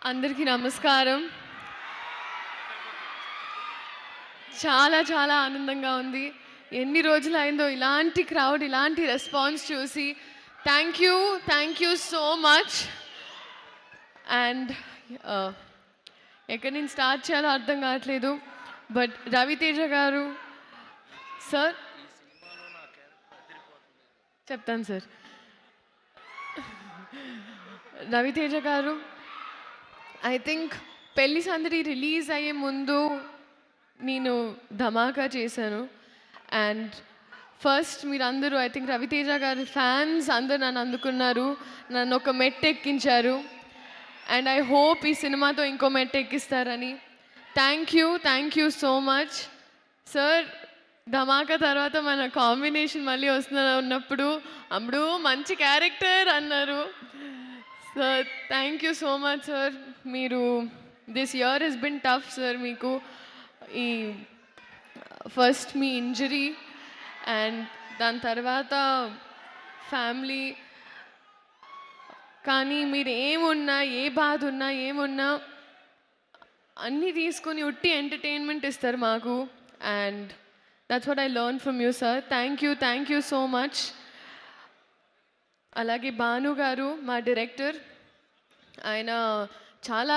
అందరికీ నమస్కారం. చాలా చాలా ఆనందంగా ఉంది. ఎన్ని రోజులైందో ఇలాంటి క్రౌడ్, ఇలాంటి రెస్పాన్స్ చూసి. Thank you so much. And ఎక్కడి నుంచి స్టార్ట్ చేయాలో అర్థం కావట్లేదు. బట్ రవితేజ గారు సార్ చెప్తాను సార్. రవితేజ గారు ఐ థింక్ పెళ్లి సందడి రిలీజ్ అయ్యే ముందు నేను ధమాకా చేశాను. అండ్ ఫస్ట్ మీరందరూ ఐ థింక్ రవితేజ గారి ఫ్యాన్స్ అందరు నన్ను అందుకున్నారు, నన్ను ఒక మెట్టు ఎక్కించారు. అండ్ ఐ హోప్ ఈ సినిమాతో ఇంకో మెట్టు ఎక్కిస్తారని. Thank you so much sir. Dhamaka తర్వాత మన కాంబినేషన్ మళ్ళీ ఉన్నప్పుడు అప్పుడు మంచి క్యారెక్టర్ అన్నారు sir. Thank you so much sir. మీరు this year has been tough sir. మీకు ఈ ఫస్ట్ మీ ఇంజరీ అండ్ దాని తర్వాత ఫ్యామిలీ, కానీ మీరు ఏమున్నా, ఏ బాధ ఉన్నా, ఏమున్నా అన్నీ తీసుకొని ఉట్టి ఎంటర్టైన్మెంట్ ఇస్తారు మాకు. And that's what I learn from you sir. Thank you so much. అలాగే భాను గారు మా డైరెక్టర్, ఆయన చాలా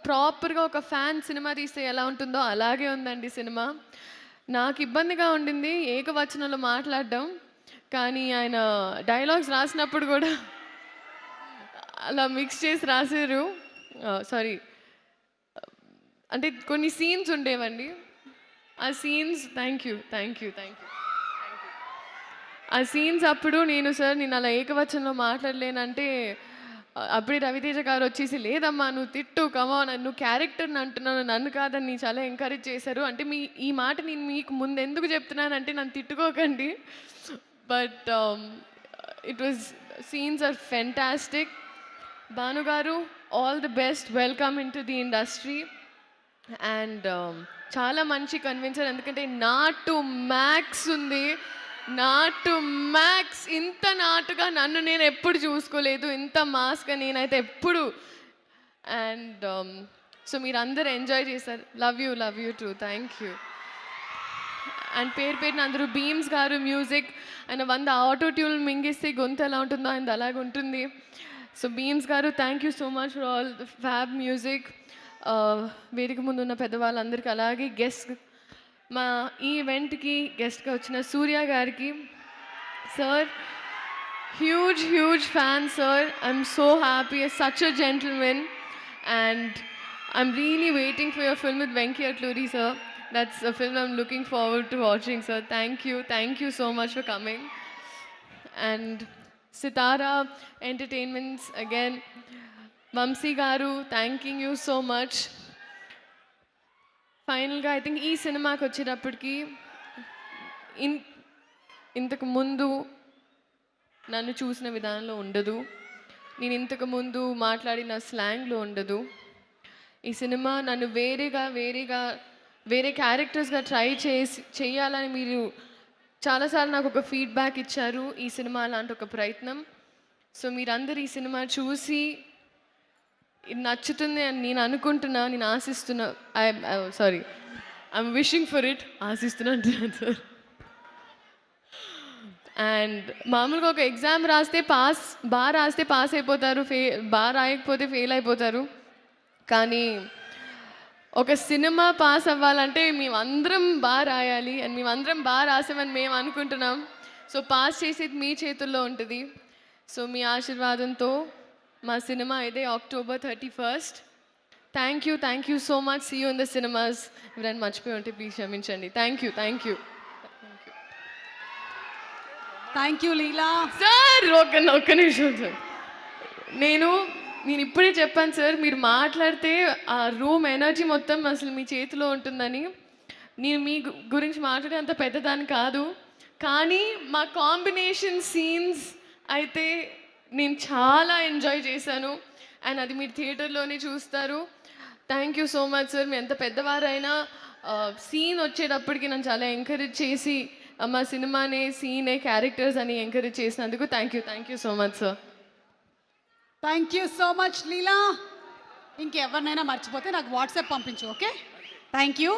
ప్రాపర్గా ఒక ఫ్యాన్ సినిమా తీస్తే ఎలా ఉంటుందో అలాగే ఉందండి సినిమా. నాకు ఇబ్బందిగా ఉండింది ఏకవచనంలో మాట్లాడడం, కానీ ఆయన డైలాగ్స్ రాసినప్పుడు కూడా అలా మిక్స్ చేసి రాశారు. సారీ, అంటే కొన్ని సీన్స్ ఉండేవండి, ఆ సీన్స్ థ్యాంక్ యూ ఆ సీన్స్ అప్పుడు నేను అలా ఏకవచనంలో మాట్లాడలేనంటే అప్పుడే రవితేజ గారు వచ్చేసి లేదమ్మా నువ్వు తిట్టు, కమాన్, నువ్వు క్యారెక్టర్ని అంటున్నాను, నన్ను కాదని చాలా ఎంకరేజ్ చేశారు. అంటే ఈ మాట నేను మీకు ముందు ఎందుకు చెప్తున్నానంటే నన్ను తిట్టుకోకండి. But it was scenes are fantastic. Bhanu garu all the best, welcome in to the industry. And చాలా మంచి కన్విన్సర్, ఎందుకంటే నాటు మ్యాక్స్ ఉంది, నాటు మ్యాక్స్. ఇంత నాటుగా నన్ను నేను ఎప్పుడు చూసుకోలేదు, ఇంత మాస్గా నేనైతే ఎప్పుడు. అండ్ సో మీరు అందరు ఎంజాయ్ చేశారు. Love you two. Thank you. And పేరున అందరూ బీమ్స్ గారు మ్యూజిక్, ఆయన 100 ఆటో ట్యూన్ మింగిస్తే గొంతు ఎలా ఉంటుందో ఆయన అలాగే ఉంటుంది. సో బీమ్స్ గారు thank you so much for all the fab music. వేదిక ముందు ఉన్న పెద్దవాళ్ళందరికీ, అలాగే గెస్ట్ మా ఈ ఈవెంట్కి గెస్ట్గా వచ్చిన సూర్య గారికి sir, huge fan sir. I'm so happy, such a gentleman. And I'm really waiting for your film with Venky Atluri sir. That's a film I'm looking forward to watching sir. Thank you so much for coming. And Sithara entertainments again, Vamsi గారు thanking you so much. ఫైనల్గా I think ఈ సినిమాకి వచ్చేటప్పటికి ఇంతకు ముందు నన్ను చూసిన విధానంలో ఉండదు, నేను ఇంతకు ముందు మాట్లాడిన స్లాంగ్లో ఉండదు. ఈ సినిమా నన్ను వేరే క్యారెక్టర్స్గా ట్రై చేయాలని మీరు చాలాసార్లు నాకు ఒక ఫీడ్బ్యాక్ ఇచ్చారు. ఈ సినిమా అలాంటి ఒక ప్రయత్నం. సో మీరందరూ ఈ సినిమా చూసి ఇది నచ్చుతుంది అని నేను అనుకుంటున్నా, నేను ఆశిస్తున్నా. I'm wishing for it. ఆశిస్తున్నా అంటున్నాను సార్. అండ్ మామూలుగా ఒక ఎగ్జామ్ రాస్తే బాగా రాస్తే పాస్ అయిపోతారు, బాగా రాయకపోతే ఫెయిల్ అయిపోతారు. కానీ ఒక సినిమా పాస్ అవ్వాలంటే మేమందరం బాగా రాయాలి, అండ్ మేమందరం బాగా రాసామని మేము అనుకుంటున్నాం. సో పాస్ చేసేది మీ చేతుల్లో ఉంటుంది. సో మీ ఆశీర్వాదంతో మా సినిమా ఇదే October 31st. Thank you so much. See you in the cinemas. ఎవరైనా మర్చిపోయి ఉంటే ప్లీజ్ క్షమించండి. Thank you Leela sir. ఒక్క నిమిషం సార్. నేను ఇప్పుడే చెప్పాను సార్, మీరు మాట్లాడితే ఆ రూమ్ ఎనర్జీ మొత్తం అసలు మీ చేతిలో ఉంటుందని. నేను మీ గురించి మాట్లాడే అంత పెద్దదాన్ని కాదు, కానీ మా కాంబినేషన్ సీన్స్ అయితే నేను చాలా ఎంజాయ్ చేశాను. అండ్ అది మీరు థియేటర్లోనే చూస్తారు. Thank you so much sir. మీ ఎంత పెద్దవారైనా సీన్ వచ్చేటప్పటికి నన్ను చాలా ఎంకరేజ్ చేసి మా సినిమానే సీనే క్యారెక్టర్స్ అని ఎంకరేజ్ చేసినందుకు thank you so much sir. Thank you so much Leela. ఇంకెవరినైనా మర్చిపోతే నాకు వాట్సాప్ పంపించు, ఓకే? Thank you.